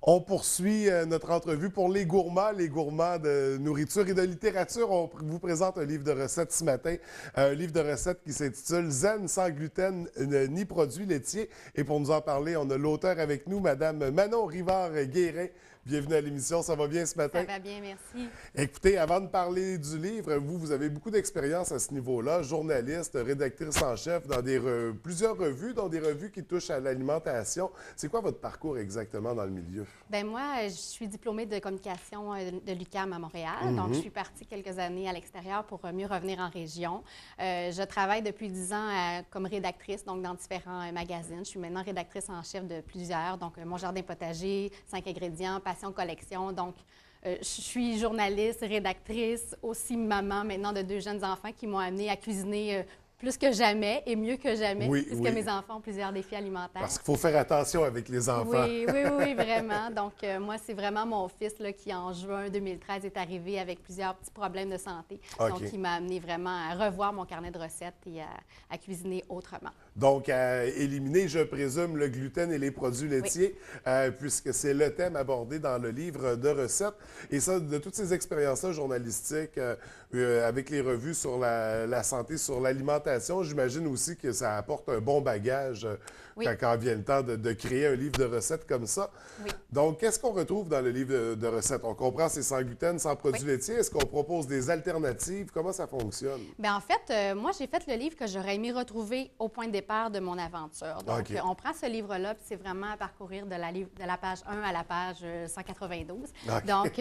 On poursuit notre entrevue pour les gourmands de nourriture et de littérature. On vous présente un livre de recettes ce matin, un livre de recettes qui s'intitule Zen sans gluten ni produits laitiers. Et pour nous en parler, on a l'auteur avec nous, Madame Manon Rivard-Guérin. Bienvenue à l'émission. Ça va bien ce matin? Ça va bien, merci. Écoutez, avant de parler du livre, vous avez beaucoup d'expérience à ce niveau-là, journaliste, rédactrice en chef dans plusieurs revues, dont des revues qui touchent à l'alimentation. C'est quoi votre parcours exactement dans le milieu? Bien, moi, je suis diplômée de communication de l'UQAM à Montréal. Donc, je suis partie quelques années à l'extérieur pour mieux revenir en région. Je travaille depuis 10 ans comme rédactrice, donc dans différents magazines. Je suis maintenant rédactrice en chef de plusieurs, donc Mon Jardin Potager, 5 ingrédients, Passion Collection. Donc, je suis journaliste, rédactrice, aussi maman maintenant de 2 jeunes enfants qui m'ont amenée à cuisiner plus que jamais et mieux que jamais, puisque mes enfants ont plusieurs défis alimentaires. Parce qu'il faut faire attention avec les enfants. Oui, vraiment. Donc, moi, c'est vraiment mon fils là, qui, en juin 2013, est arrivé avec plusieurs petits problèmes de santé. Okay. Donc, il m'a amené vraiment à revoir mon carnet de recettes et à cuisiner autrement. Donc, à éliminer, je présume, le gluten et les produits laitiers, puisque c'est le thème abordé dans le livre de recettes. Et ça, de toutes ces expériences-là journalistiques, avec les revues sur la santé, sur l'alimentation, j'imagine aussi que ça apporte un bon bagage quand vient le temps de créer un livre de recettes comme ça. Oui. Donc, qu'est-ce qu'on retrouve dans le livre de recettes? On comprend c'est sans gluten, sans produits laitiers. Est-ce qu'on propose des alternatives? Comment ça fonctionne? Bien, en fait, moi, j'ai fait le livre que j'aurais aimé retrouver au point de départ de mon aventure. Donc, on prend ce livre-là, puis c'est vraiment à parcourir de la page 1 à la page 192. Donc,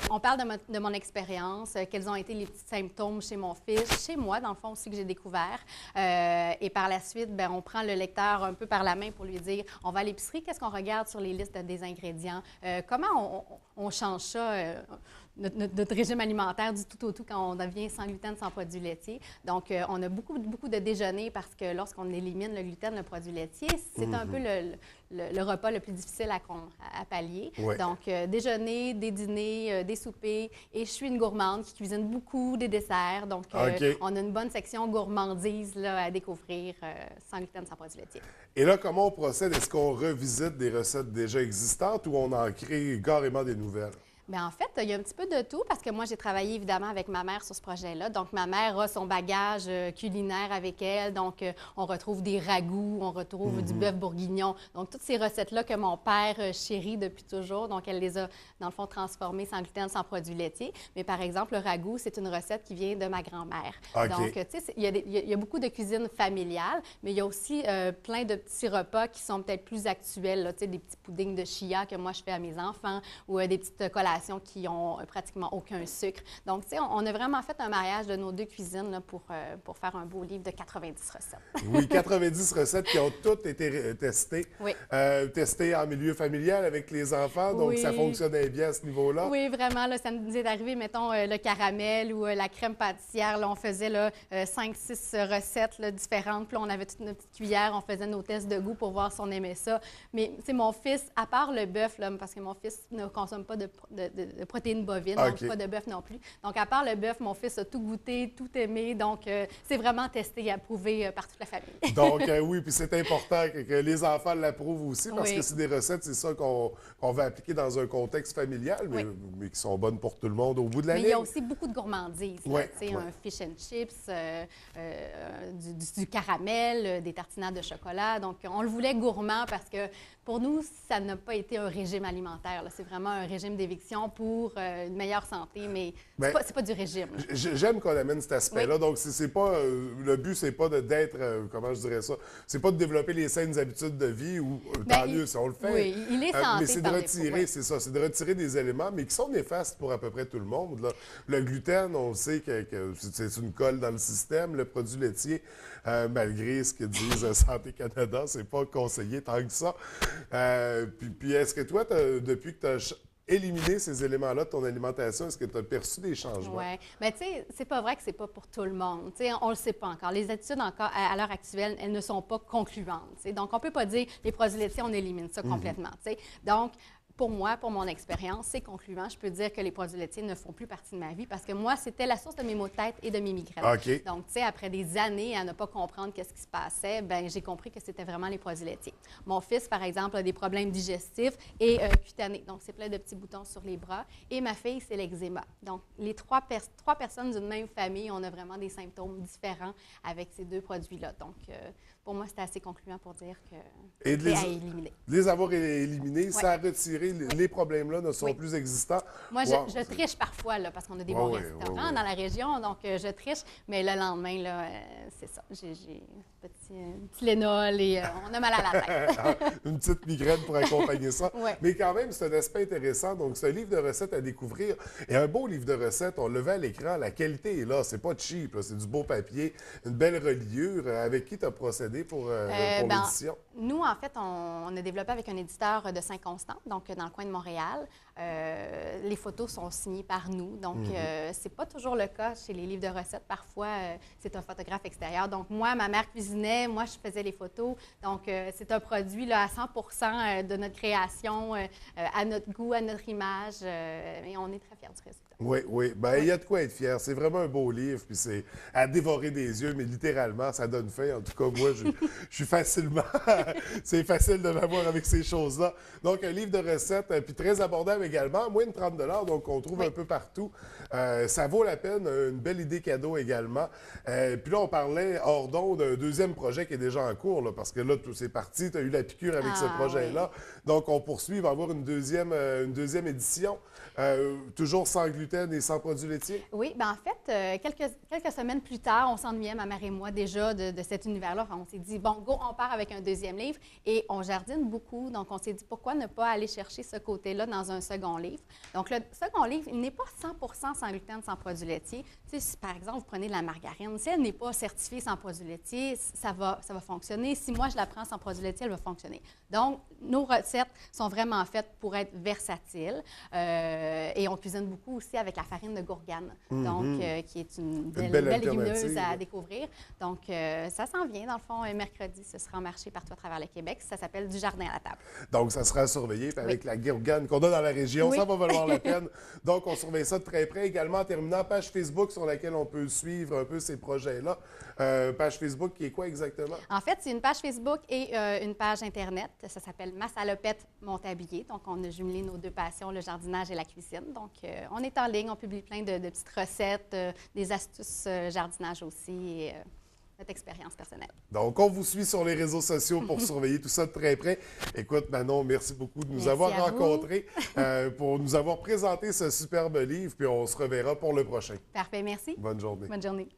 on parle de mon expérience, quels ont été les petits symptômes chez mon fils, chez moi, dans le fond aussi, que j'ai découvert. Et par la suite, bien, on prend le lecteur un peu par la main pour lui dire, on va à l'épicerie, qu'est-ce qu'on regarde sur les listes des ingrédients? Comment on change ça, notre régime alimentaire du tout au tout quand on devient sans gluten, sans produits laitiers. Donc, on a beaucoup de déjeuners parce que lorsqu'on élimine le gluten, le produit laitier, c'est un peu le repas le plus difficile à pallier. Ouais. Donc, déjeuner, des dîners, des soupers. Et je suis une gourmande qui cuisine beaucoup des desserts. Donc, on a une bonne section gourmandise là, à découvrir sans gluten, sans produits laitiers. Et là, comment on procède? Est-ce qu'on revisite des recettes déjà existantes ou on en crée carrément des nouvelles? Bien, en fait, il y a un petit peu de tout parce que moi, j'ai travaillé évidemment avec ma mère sur ce projet-là. Donc, ma mère a son bagage culinaire avec elle. Donc, on retrouve des ragoûts, on retrouve du bœuf bourguignon. Donc, toutes ces recettes-là que mon père chérit depuis toujours. Donc, elle les a, dans le fond, transformées sans gluten, sans produits laitiers. Mais par exemple, le ragoût, c'est une recette qui vient de ma grand-mère. Okay. Donc, tu sais, il y a beaucoup de cuisine familiale, mais il y a aussi plein de petits repas qui sont peut-être plus actuels. Là, tu sais, des petits puddings de chia que moi, je fais à mes enfants ou des petites collations qui ont pratiquement aucun sucre. Donc, tu sais, on a vraiment fait un mariage de nos 2 cuisines là, pour faire un beau livre de 90 recettes. Oui, 90 recettes qui ont toutes été testées. Oui. Testées en milieu familial avec les enfants, donc ça fonctionnait bien à ce niveau-là. Oui, vraiment, là, ça nous est arrivé, mettons, le caramel ou la crème pâtissière. Là, on faisait 5-6 recettes là, différentes. Puis là, on avait toute notre petite cuillère, on faisait nos tests de goût pour voir si on aimait ça. Mais, tu sais, mon fils, à part le bœuf, là, parce que mon fils ne consomme pas de protéines bovines, donc pas de bœuf non plus. Donc, à part le bœuf, mon fils a tout goûté, tout aimé. Donc, c'est vraiment testé et approuvé par toute la famille. Donc, oui, puis c'est important que les enfants l'approuvent aussi parce que c'est des recettes, c'est ça qu'on va appliquer dans un contexte familial, mais qui sont bonnes pour tout le monde au bout de la ligne. Mais il y a aussi beaucoup de gourmandises. Tu sais, un fish and chips, du caramel, des tartinades de chocolat. Donc, on le voulait gourmand parce que pour nous, ça n'a pas été un régime alimentaire. C'est vraiment un régime d'éviction pour une meilleure santé, mais c'est pas du régime. J'aime qu'on amène cet aspect-là. Donc, c'est pas, le but, c'est pas d'être, comment je dirais ça, c'est pas de développer les saines habitudes de vie, ou tant mieux si on le fait. Oui, il est santé. Mais c'est de retirer, c'est ça, c'est de retirer des éléments, mais qui sont néfastes pour à peu près tout le monde. Là. Le gluten, on sait que c'est une colle dans le système. Le produit laitier, malgré ce que disent Santé Canada, c'est pas conseillé tant que ça. Puis est-ce que toi, depuis que tu as éliminé ces éléments-là de ton alimentation, est-ce que tu as perçu des changements? Oui. Mais tu sais, c'est pas vrai que c'est pas pour tout le monde. Tu sais, on le sait pas encore. Les études, encore, à l'heure actuelle, elles ne sont pas concluantes. Tu sais. Donc, on peut pas dire les produits laitiers, on élimine ça complètement. Tu sais. Donc, pour moi, pour mon expérience, c'est concluant. Je peux dire que les produits laitiers ne font plus partie de ma vie parce que moi, c'était la source de mes maux de tête et de mes migraines. OK. Donc, tu sais, après des années à ne pas comprendre qu'est-ce qui se passait, bien, j'ai compris que c'était vraiment les produits laitiers. Mon fils, par exemple, a des problèmes digestifs et cutanés. Donc, c'est plein de petits boutons sur les bras. Et ma fille, c'est l'eczéma. Donc, les trois personnes d'une même famille, on a vraiment des symptômes différents avec ces deux produits-là. Donc, pour moi, c'était assez concluant pour dire que c'était à éliminer. Les avoir éliminés, ça a retiré, les problèmes-là ne sont plus existants. Moi, je triche parfois, là, parce qu'on a des bons restaurants dans la région, donc je triche, mais le lendemain, là, c'est ça. J'ai un petit Lénol et on a mal à la tête. Une petite migraine pour accompagner ça. Ouais. Mais quand même, c'est un aspect intéressant. Donc, c'est un livre de recettes à découvrir. Et un beau livre de recettes, on le voit à l'écran, la qualité est là. C'est pas cheap, là. C'est du beau papier, une belle reliure. Avec qui tu as procédé pour l'édition? Nous, en fait, on a développé avec un éditeur de Saint-Constant, donc dans le coin de Montréal. Les photos sont signées par nous, donc c'est pas toujours le cas chez les livres de recettes. Parfois, c'est un photographe extérieur. Donc moi, ma mère cuisinait, moi, je faisais les photos. Donc c'est un produit là, à 100 de notre création, à notre goût, à notre image, et on est très fiers du résultat. Oui, oui. Bien, il y a de quoi être fier. C'est vraiment un beau livre, puis c'est à dévorer des yeux, mais littéralement, ça donne faim. En tout cas, moi, je suis facilement... c'est facile de l'avoir avec ces choses-là. Donc, un livre de recettes, puis très abordable également, moins de 30 $, donc on trouve un peu partout. Ça vaut la peine, une belle idée cadeau également. Puis là, on parlait hors d'onde d'un deuxième projet qui est déjà en cours, là, parce que là, tout c'est parti, tu as eu la piqûre avec ce projet-là. Oui. Donc, on poursuit, il va y avoir une deuxième édition, toujours sans gluten et sans produits laitiers? Oui, bien en fait, quelques semaines plus tard, on s'ennuyait, ma mère et moi, déjà de cet univers-là. Enfin, on s'est dit, bon, go, on part avec un deuxième livre et on jardine beaucoup. Donc, on s'est dit, pourquoi ne pas aller chercher ce côté-là dans un second livre? Donc, le second livre, il n'est pas 100 sans gluten, sans produits laitiers. Tu sais, si par exemple, vous prenez de la margarine, si elle n'est pas certifiée sans produits laitiers, ça va fonctionner. Si moi, je la prends sans produits laitiers, elle va fonctionner. Donc, nos recettes sont vraiment faites pour être versatiles et on cuisine beaucoup aussi avec la farine de gourgane, donc qui est une belle légumineuse à découvrir. Donc, ça s'en vient, dans le fond, mercredi, ce sera en marché partout à travers le Québec. Ça s'appelle du jardin à la table. Donc, ça sera surveillé avec la gourgane qu'on a dans la région. Ça va valoir la peine. Donc, on surveille ça de très près. Également, en terminant, page Facebook sur laquelle on peut suivre un peu ces projets-là. Page Facebook qui est quoi exactement? En fait, c'est une page Facebook et une page Internet. Ça s'appelle Ma salopette Montablier. Donc, on a jumelé nos deux passions, le jardinage et la cuisine. Donc, on est en ligne, on publie plein de petites recettes, des astuces jardinage aussi et notre expérience personnelle. Donc, on vous suit sur les réseaux sociaux pour surveiller tout ça de très près. Écoute, Manon, merci beaucoup de nous avoir rencontrés, pour nous avoir présenté ce superbe livre, puis on se reverra pour le prochain. Parfait, merci. Bonne journée. Bonne journée.